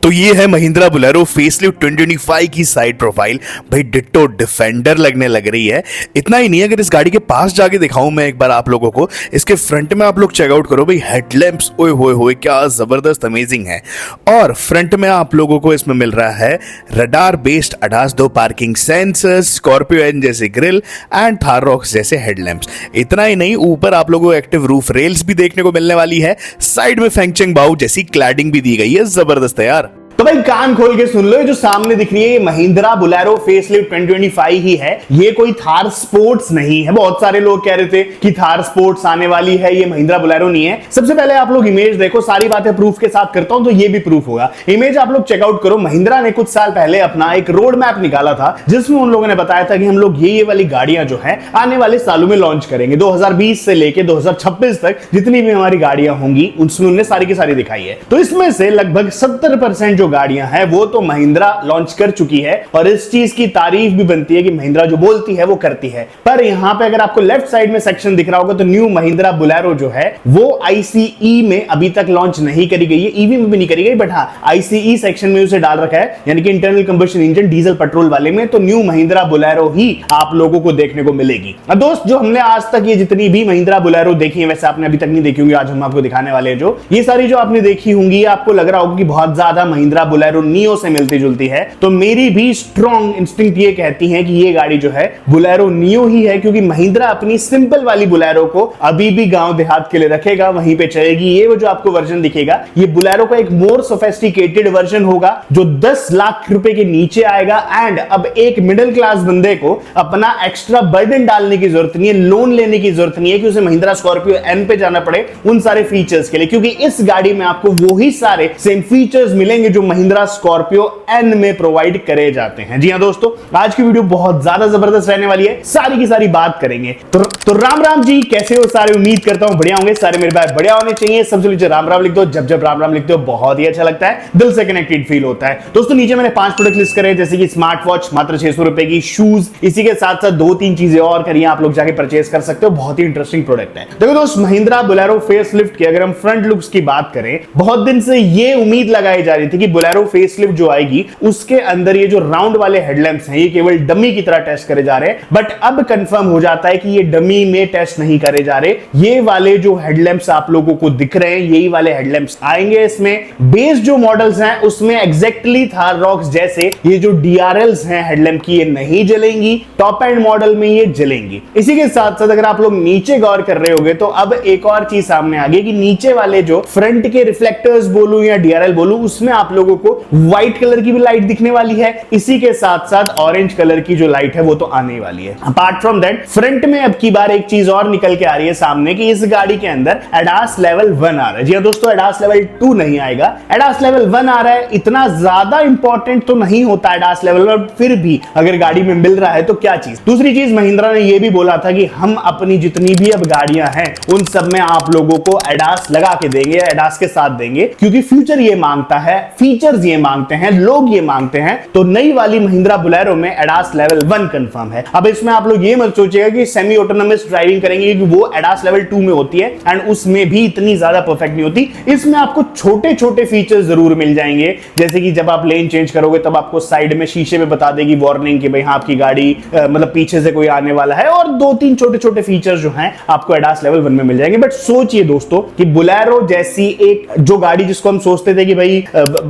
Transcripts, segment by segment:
तो ये है महिंद्रा बोलेरो फेसलिफ्ट 2025 की साइड प्रोफाइल। भाई डिट्टो डिफेंडर लगने लग रही है। इतना ही नहीं, अगर इस गाड़ी के पास जाके दिखाऊं मैं एक बार आप लोगों को, इसके फ्रंट में आप लोग चेकआउट करो भाई, हेडलैम्प्स ओए होए होए क्या जबरदस्त अमेजिंग है। और फ्रंट में आप लोगों को इसमें मिल रहा है radar based ADAS 2 parking sensors, Scorpio N जैसे ग्रिल एंड थार रॉक्स जैसे हेडलैम्प्स। इतना ही नहीं, ऊपर आप लोगों को एक्टिव रूफ रेल्स भी देखने को मिलने वाली है। साइड में फेंगचेंग बाउ जैसी क्लैडिंग भी दी गई है। जबरदस्त है यार। तो भाई कान खोल के सुन लो, ये जो सामने दिख रही है ये महिंद्रा बोलेरो फेसलिफ्ट 2025 ही है। ये कोई थार स्पोर्ट्स नहीं है। बहुत सारे लोग कह रहे थे कि थार स्पोर्ट्स आने वाली है, ये महिंद्रा बोलेरो नहीं है। सबसे पहले आप लोग इमेज देखो, सारी बातें प्रूफ के साथ करता हूं तो ये भी प्रूफ होगा। इमेज आप लोग चेकआउट करो। महिंद्रा ने कुछ साल पहले अपना एक रोड मैप निकाला था जिसमें उन लोगों ने बताया था कि हम लोग ये वाली गाड़ियां जो है आने वाले सालों में लॉन्च करेंगे। 2020 से लेके 2026 तक जितनी भी हमारी गाड़ियां होंगी उसमें उन्होंने सारी की सारी दिखाई है। तो इसमें से लगभग 70% जो गाड़ियां हैं वो तो महिंद्रा लॉन्च कर चुकी है और इस चीज की तारीफ भी बनती है कि महिंद्रा जो बोलती है वो करती है। पर यहां पे अगर आपको लेफ्ट साइड में सेक्शन दिख रहा होगा तो न्यू महिंद्रा बोलेरो जो है वो ICE में अभी तक लॉन्च नहीं करी गई है, ईवी में भी नहीं करी गई, बट हाँ ICE सेक्शन में उसे डाल रखा है, यानी कि internal combustion engine diesel petrol वाले में। तो न्यू महिंद्रा बोलेरो ही आप लोगों को देखने को मिलेगी। अब दोस्त, जो हमने आज तक ये जितनी भी महिंद्रा बोलेरो देखी है, वैसे आपने अभी तक नहीं देखी होंगी, आज हम आपको दिखाने वाले हैं जो ये सारी जो आपने देखी होंगी, आपको लग रहा होगा कि बहुत ज्यादा महिंद्रा बोलेरो नियो से मिलती जुलती है। तो मेरी भी स्ट्रॉन्ग इंस्टिंक्ट ये कहती है कि ये गाड़ी जो है बोलेरो नियो ही है, क्योंकि महिंद्रा अपनी सिंपल वाली बोलेरो को अभी भी गांव देहात के लिए रखेगा, वहीं पे चलेगी। ये वो जो आपको वर्जन दिखेगा ये बोलेरो का एक मोर सोफिस्टिकेटेड वर्जन होगा जो 10 लाख रुपए के नीचे आएगा। एंड अब एक मिडिल क्लास बंदे को अपना एक्स्ट्रा बर्डन डालने की जरूरत नहीं है, लोन लेने की जरूरत नहीं है कि उसे महिंद्रा स्कॉर्पियो एन पे जाना पड़े उन सारे फीचर्स के लिए, क्योंकि इस गाड़ी में आपको वही सारे सेम फीचर्स मिलेंगे जो महिंद्रा स्कॉर्पियो एन में प्रोवाइड करे जाते हैं। जी हां दोस्तों, आज की वीडियो बहुत ज्यादा जबरदस्त रहने वाली है, सारी की सारी बात करेंगे। तो राम राम जी, कैसे हो सारे? उम्मीद करता हूं बढ़िया होंगे सारे। मेरे भाई बढ़िया होने चाहिए। सबसे नीचे राम राम लिख दो। जब जब राम राम लिखते हो बहुत ही अच्छा लगता है, दिल से कनेक्टेड फील होता है। दोस्तों नीचे मैंने 5 प्रोडक्ट लिस्ट करे, जैसे कि स्मार्ट वॉच मात्र 600 रुपए की, शूज, इसी के साथ साथ 2-3 चीजें और करिए, आप लोग जाके परचेज कर सकते हो। बहुत ही इंटरेस्टिंग प्रोडक्ट है। देखो दोस्त, महिंद्रा बोलेरो फेसलिफ्ट की अगर हम फ्रंट लुक्स की बात करें, बहुत दिन से ये उम्मीद लगाई जा रही थी कि बोलेरो फेसलिफ्ट जो आएगी उसके अंदर ये जो राउंड वाले हेडलैम्प्स हैं ये केवल डमी की तरह टेस्ट करे जा रहे हैं। बट अब कंफर्म हो जाता है कि ये डमी में टेस्ट नहीं करे जा रहे। ये वाले जो हेडलैम्प्स आप लोगों को दिख रहे हैं यही वाले हेडलैम्प्स आएंगे। इसमें बेस जो मॉडल्स हैं उसमें एग्जैक्टली थार रॉक्स जैसे ये जो DRLs हैं हेडलैम्प की, ये नहीं जलेंगी। टॉप एंड मॉडल में ये जलेंगी। इसी के साथ साथ अगर आप लोग नीचे गौर कर रहे होगे तो अब एक और चीज सामने आ गई कि नीचे वाले जो फ्रंट के रिफ्लेक्टर्स बोलूं या DRL बोलूं, उसमें आप लोगों को व्हाइट कलर की भी लाइट दिखने वाली है। इसी के साथ साथ ऑरेंज कलर की जो लाइट है वो तो आने वाली है। अपार्ट फ्रॉम दैट फ्रंट में अब की बार एक चीज और निकल के आ रही है सामने कि इस गाड़ी के अंदर ADAS लेवल 1 आ रहा है। जी हां दोस्तों, ADAS लेवल 2 नहीं आएगा, ADAS लेवल 1 आ रहा है। इतना ज्यादा इंपॉर्टेंट तो नहीं होता ADAS लेवल, और फिर भी अगर गाड़ी में मिल रहा है तो क्या चीज। दूसरी चीज, महिंद्रा ने यह भी बोला था कि हम अपनी जितनी भी अब गाड़ियां हैं उन सब में आप लोगों को ADAS लगा के देंगे, ADAS के साथ देंगे, क्योंकि फ्यूचर ये मांगता है, फीचर्स ये मांगते हैं, लोग ये मांगते हैं। तो नई वाली महिंद्रा बोलेरो में ADAS लेवल 1 कंफर्म है। अब इसमें आप लोग ये मत सोचिएगा कि सेमी ऑटोनोमस ड्राइविंग करेंगे, क्योंकि वो ADAS लेवल 2 में होती है एंड उसमें भी इतनी ज्यादा परफेक्ट नहीं होती। इसमें आपको छोटे छोटे फीचर्स जरूर मिल जाएंगे, जैसे कि जब आप लेन चेंज करोगे तब आपको साइड में शीशे में बता देगी वार्निंग कि भाई हाँ आपकी गाड़ी मतलब पीछे से कोई आने वाला है, और 2-3 छोटे छोटे फीचर्स जो हैं आपको ADAS लेवल 1 में मिल जाएंगे। बट सोचिए दोस्तों कि बोलेरो जैसी एक जो गाड़ी जिसको हम सोचते थे कि भाई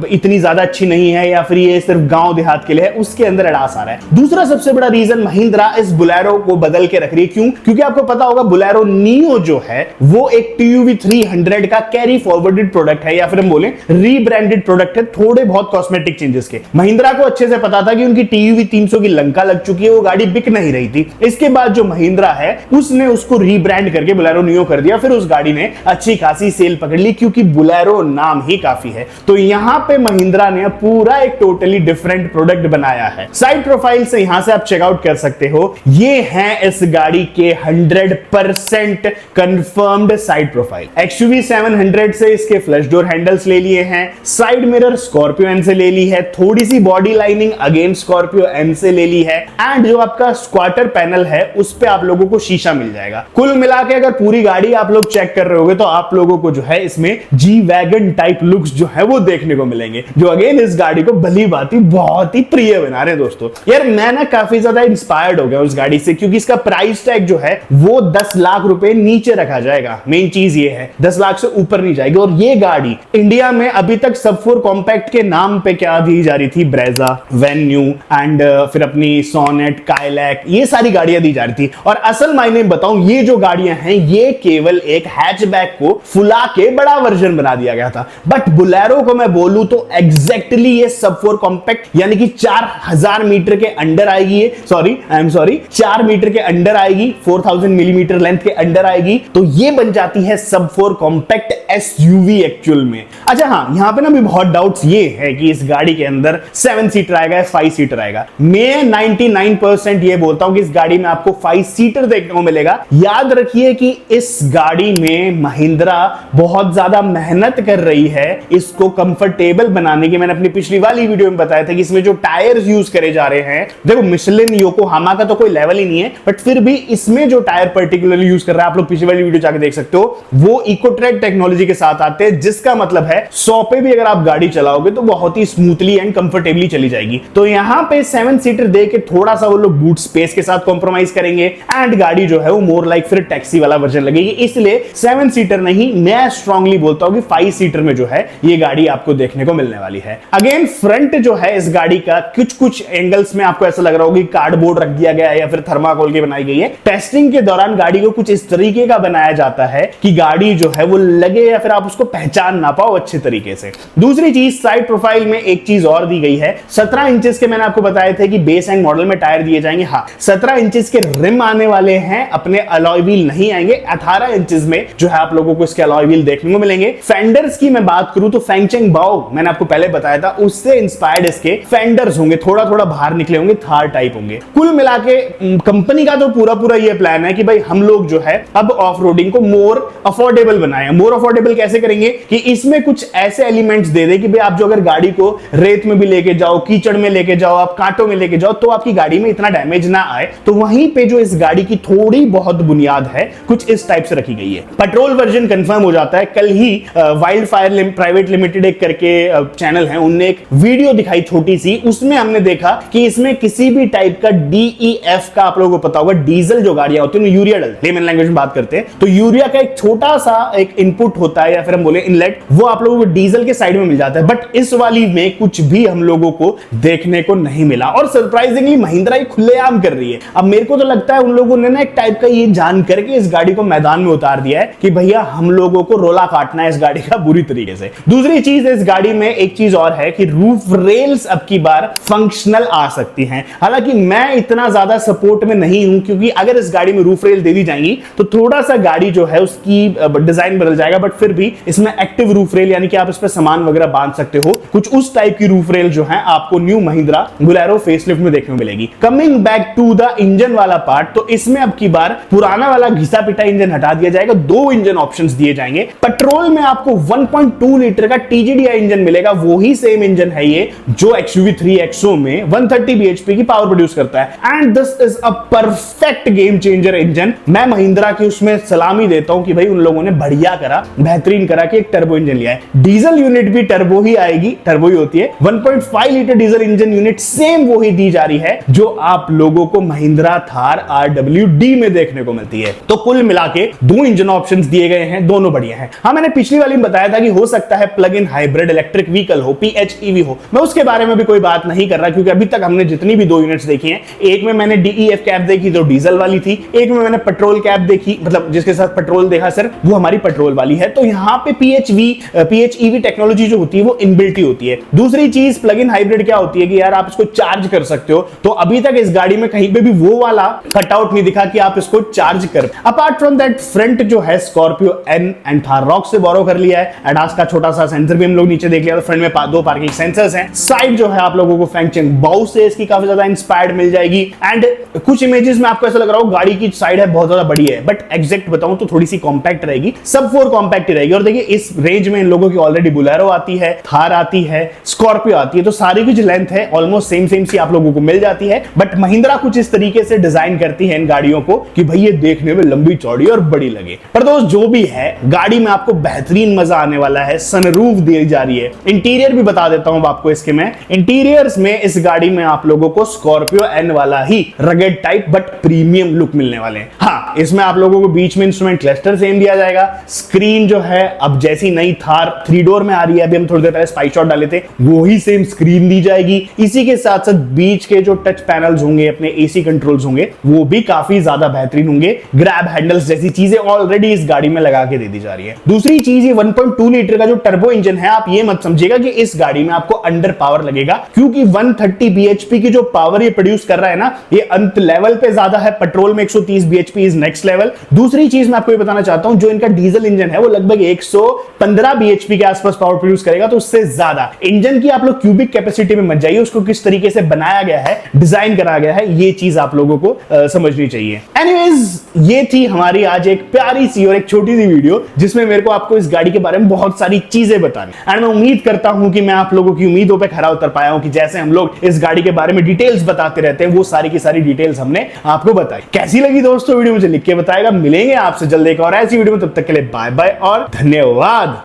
इतनी ज्यादा अच्छी नहीं है या फिर ये सिर्फ गांव देहात के लिए है, उसके अंदर ADAS आ रहा है। दूसरा सबसे बड़ा रीजन महिंद्रा इस बोलेरो को बदल के रख रही है। क्यों? क्योंकि आपको पता होगा बोलेरो नियो जो है वो एक TUV 300 का कैरी फॉरवर्डेड प्रोडक्ट है, या फिर हम बोले रीब्रांडेड प्रोडक्ट है, थोड़े बहुत कॉस्मेटिक चेंजेस के। महिंद्रा को अच्छे से पता था कि उनकी TUV 300 की लंका लग चुकी है, वो गाड़ी बिक नहीं रही थी। इसके बाद जो महिंद्रा है उसने उसको रीब्रांड करके बोलेरो नियो कर दिया, फिर उस गाड़ी ने अच्छी खासी सेल पकड़ ली, क्योंकि बोलेरो नाम ही काफी है। तो यहां पे महिंद्रा ने पूरा एक टोटली डिफरेंट प्रोडक्ट बनाया है। साइड प्रोफाइल से यहां से आप चेकआउट कर सकते हो, ये हैं इस गाड़ी के 100% कंफर्म्ड साइड प्रोफाइल। XUV 700 से इसके फ्लश डोर हैंडल्स ले लिए हैं, साइड मिरर स्कॉर्पियो एन से ले ली है, थोड़ी सी body lining again Scorpio N से ले ली है, एंड जो आपका स्क्वाटर पैनल है उस पे आप लोगों को शीशा मिल जाएगा। कुल मिला के अगर पूरी गाड़ी आप लोग चेक कर रहे होगे तो आप लोगों को जो है इसमें जी वैगन टाइप लुक्स जो है वो देखने को मिलेंगे, जो अगेन इस गाड़ी को भली भांति बहुत ही प्रिय बना रहे हैं दोस्तों। यार मैं ना काफी ज्यादा इंस्पायर्ड हो गया उस गाड़ी से, क्योंकि इसका प्राइस टैग जो है वो 10 लाख रुपए नीचे रखा जाएगा। मेन चीज ये है 10 लाख से ऊपर नहीं जाएगी। और ये गाड़ी इंडिया में अभी तक सब 4 कॉम्पैक्ट के नाम पे क्या दी जा रही थी, ब्रेजा, वेन्यू एंड फिर अपनी सोनेट, काइलैक, ये सारी गाड़ियां दी जा रही थी। और असल मायने में बताऊं, ये जो गाड़ियां हैं ये केवल एक हैचबैक को फुला के बड़ा वर्जन बना दिया गया था। बट बुलेरो को मैं बोलूं तो एग्जैक्टली ये सब 4 कॉम्पैक्ट यानी कि 4000 मीटर के अंडर आएगी। ये 4 मीटर के अंडर आएगी, 4000 मिलीमीटर लेंथ के अंडर आएगी, तो ये बन जाती है सब 4 कॉम्पैक्ट एसयूवी एक्चुअल में। अच्छा हाँ, यहां पे ना भी बहुत डाउट्स ये है कि इस गाड़ी के अंदर 7 सीटर आएगा या 5 सीटर आएगा। मैं 99% ये बोलता हूं कि इस गाड़ी में आपको 5 सीटर देखने को मिलेगा। याद रखिए कि इस गाड़ी में महिंद्रा बहुत ज्यादा मेहनत कर रही है इसको कंफर्टेबल बनाने की। मैंने अपनी पिछली वाली वीडियो में बताया था कि इसमें जो टायर्स यूज करे जा रहे हैं, देखो मिशेलिन, योकोहामा का तो कोई लेवल ही नहीं है, बट फिर भी इसमें जो टायर पर्टिकुलरली यूज कर रहा है, आप लोग पिछली वाली वीडियो जाके देख सकते हो, वो इकोट्रेड टेक्नोलॉजी के साथ आते हैं, जिसका मतलब है 100 पे भी अगर आप गाड़ी चलाओगे तो बहुत ही स्मूथली एंड कंफर्टेबली चली जाएगी। तो यहां पे 7 सीटर दे के थोड़ा सा वो लोग बूट स्पेस के साथ कॉम्प्रोमाइज करेंगे एंड गाड़ी जो है वो मोर लाइक फिर टैक्सी वाला वर्जन लगेगी। इसलिए 7 सीटर नहीं, मैं स्ट्रांगली बोलता हूं कि 5 सीटर में जो है ये गाड़ी आपको देखने को मिलने वाली है। अगेन फ्रंट जो है इस गाड़ी का कुछ एंगल्स में आपको ऐसा लग रहा होगा कि कार्डबोर्ड रख दिया गया है या फिर थर्माकोल की बनाई गई है। टेस्टिंग के दौरान गाड़ी को कुछ इस तरीके का बनाया जाता है कि गाड़ी जो है वो लगे या फिर आप उसको पहचान ना पाओ अच्छे तरीके से। दूसरी चीज, साइड प्रोफाइल में एक चीज और दी गई है। 17 इंचेस के मैंने आपको बताए थे कि बेस एंड मॉडल में टायर दिए जाएंगे। हाँ, 17 इंचेस के रिम आने वाले हैं, अपने अलॉय व्हील नहीं आएंगे। 18 इंचेस में जो है आप लोगों को इसके अलॉय व्हील देखने को मिलेंगे। फेंडर्स की मैं बात करूं तो फैंगचेंग बाओ मैंने आपको पहले बताया था, उससे इंस्पायर्ड इसके फेंडर्स होंगे, थोड़ा थोड़ा बाहर निकले होंगे, थार टाइप होंगे। कुल मिला के कंपनी का तो पूरा ये प्लान है कि भाई हम लोग जो है अब ऑफ रोडिंग को मोर अफोर्डेबल बनाए। मोर अफोर्डेबल कैसे करेंगे कि इसमें कुछ ऐसे एलिमेंट्स दे दे कि भाई आप जो अगर गाड़ी को रेत में भी लेके जाओ, कीचड़ में लेके जाओ, आप कांटों में लेके जाओ, तो आपकी गाड़ी में इतना डैमेज ना आए। तो वहीं पे जो इस गाड़ी की थोड़ी बहुत बुनियाद है कुछ इस टाइप से रखी गई है। पेट्रोल वर्जन कंफर्म हो जाता है। कल ही वाइल्ड फायर प्राइवेट लिमिटेड एक करके चैनल है, उनने एक वीडियो दिखाई छोटी सी, उसमें हमने देखा कि इसमें किसी भी टाइप का DEF का, आप लोगों को पता होगा डीजल जो गाड़ियां होती है यूरिया डलती है, लेमन लैंग्वेज में बात करते हैं तो यूरिया का एक छोटा सा एक इनपुट होता है या फिर हम बोले इनलेट, वो आप लोगों को डीजल के साइड में मिल जाता है। बट इस वाली में कुछ भी हम लोगों को देखने को नहीं मिला और सरप्राइजिंगली महिंद्रा ये खुलेआम कर रही है। अब मेरे को तो लगता है उन लोगों ने ना एक टाइप का ये जान करके इस गाड़ी को मैदान में उतार दिया है कि भैया हम लोगों को रोला काटना है इस गाड़ी का बुरी तरीके से। दूसरी चीज, इस गाड़ी में एक चीज और है कि रूफ रेल्स अब की बार फंक्शनल आ सकती हैं। हालांकि मैं इतना ज्यादा सपोर्ट में नहीं हूं, क्योंकि अगर इस गाड़ी में रूफ रेल दे दी जाएंगी तो थोड़ा सा गाड़ी जो है उसकी डिजाइन बदल जाएगा। बट फिर भी इसमें एक्टिव रूफ रेल यानी कि आप इस पर सामान वगैरह बांध सकते हो, कुछ उस टाइप की रूफ रेल जो है आपको न्यू महिंद्रा बुलेरो फेसलिफ्ट में देखने को मिलेगी। Coming back to the engine वाला पार्ट, तो इसमें अब की बार पुराना वाला घिसा पिटा इंजन हटा दिया जाएगा, 2 इंजन ऑप्शंस दिए जाएंगे। पेट्रोल में आपको 1.2 लीटर का TGDI इंजन मिलेगा, वही सेम इंजन है ये जो XUV 3XO में 130 bhp की पावर प्रोड्यूस करता है। And this is a perfect game changer engine. मैं महिंद्रा की उसमें सलामी देता हूं कि भाई उन लोगों ने बढ़िया करा, बेहतरीन करा कि एक टर्बो इंजन लिया है। डीजल यूनिट भी टर्बो ही आएगी, टर्बो ही होती है। 1.5 litre diesel engine unit same वही दी जा रही है जो आप लोगों को महिंद्रा थार RWD में देखने को मिलती है। तो कुल मिला के 2 इंजन ऑप्शंस दिए गए हैं, दोनों बढ़िया हैं। हाँ, मैंने पिछली वाली में बताया था कि हो सकता है plug in hybrid electric vehicle हो, PHEV हो। मैं उसके बारे में भी कोई बात नहीं कर रहा, क्योंकि अभी तक हमने जितनी भी 2 यूनिट्स देखी हैं, एक में मैंने DEF कैब देखी तो डीजल वाली थी, एक में मैंने पेट्रोल कैब देखी, मतलब जिसके साथ पेट्रोल देखा सर, वो हमारी पेट्रोल वाली है। तो यहाँ पे PHEV टेक्नोलॉजी जो होती है वो इनबिल्ट ही होती है। दूसरी चीज, प्लग इन हाइब्रिड क्या होती है कि यार आप इसको चार्ज कर सकते हो, तो अभी तक इस गाड़ी में कहीं पे भी वो वाला कटआउट नहीं दिखा कि आप इसको चार्ज कर। अपार्ट फ्रॉम दैट, फ्रंट जो है स्कॉर्पियो एन एंड थार रॉक से बोरो कर लिया है। एडास का छोटा सा सेंसर भी हम लोग नीचे देख लिया, तो फ्रंट में 2 पार्किंग सेंसर्स हैं। साइड जो है आप लोगों को फैंगचेंग बाओ से इसकी काफी ज्यादा इंस्पायर्ड मिल जाएगी। एंड कुछ इमेजेस में आपको ऐसा लग रहा हो गाड़ी की साइड है बहुत ज्यादा बड़ी है, बट एग्जैक्ट बताऊं तो थोड़ी सी कॉम्पैक्ट रहेगी, सब 4 कॉम्पैक्ट ही रहेगी। और देखिए इस रेंज में इन लोगों की ऑलरेडी बुलेरो आती है, थार आती है, स्कॉर्पियो आती है, तो सारी की जो लेंथ है ऑलमोस्ट सेम सेम सी आप लोगों को मिल जाती है। बट महिंद्रा कुछ इस तरीके से डिजाइन करती है इन गाड़ियों को कि भाई ये देखने में लंबी चौड़ी और बड़ी लगे। पर दोस्त जो भी है, गाड़ी में आपको बेहतरीन मजा आने वाला है, सनरूफ दी जा रही है। इंटीरियर भी बता देता हूं आपको इसके मैं, इंटीरियर्स में इस गाड़ी में आप लोगों को स्कॉर्पियो एन वाला ही rugged type but premium look मिलने वाले हैं। हाँ, इसमें आप लोगों को बीच में इंस्ट्रूमेंट क्लस्टर सेम दिया जाएगा। स्क्रीन जो है अब जैसी नई थार 3 डोर में आ रही है, अभी हम थोड़ी देर पहले स्पाई शॉट डाले थे, वो ही सेम स्क्रीन दी जाएगी। इसी के साथ साथ बीच के जो टच पैनल्स होंगे, अपने एसी कंट्रोल्स होंगे, वो भी काफी ज्यादा बेहतरीन होंगे। ग्रैब हैंडल्स जैसी चीजें ऑलरेडी इस गाड़ी में लगा के दे दी जा रही है। दूसरी चीज, ये 1.2 लीटर का जो टर्बो इंजन है, आप ये मत समझिएगा कि इस गाड़ी में आपको अंडर पावर लगेगा, क्योंकि 130 bhp की जो पावर ये प्रोड्यूस कर रहा है ना, ये अंत लेवल पे ज्यादा है। पेट्रोल में 130 bhp इज नेक्स्ट लेवल। दूसरी चीज मैं आपको ये बताना चाहता हूं, जो इनका डीजल इंजन है वो लगभग 115 bhp के आसपास पावर प्रोड्यूस करेगा, तो उससे ज्यादा इंजन की आप लोग क्यूबिक कैपेसिटी में मत जाइए, उसको किस तरीके से बनाया गया है, डिजाइन करा गया है, ये चीज आप लोगों को समझनी चाहिए। एनीवेज, ये थी हमारी आज एक प्यारी सी और एक छोटी सी वीडियो, जिसमें मेरे को आपको इस गाड़ी के बारे में बहुत सारी चीजें बतानी। एंड मैं उम्मीद करता हूं कि मैं आप लोगों की उम्मीदों पे खरा उतर पाया हूं, कि जैसे हम लोग इस गाड़ी के बारे में डिटेल्स बताते रहते हैं, वो सारी की सारी डिटेल्स हमने आपको बताई। कैसी लगी दोस्तों वीडियो, मुझे लिख के बताएगा। मिलेंगे आपसे जल्द एक और ऐसी वीडियो में, तब तक के लिए बाय बाय और धन्यवाद।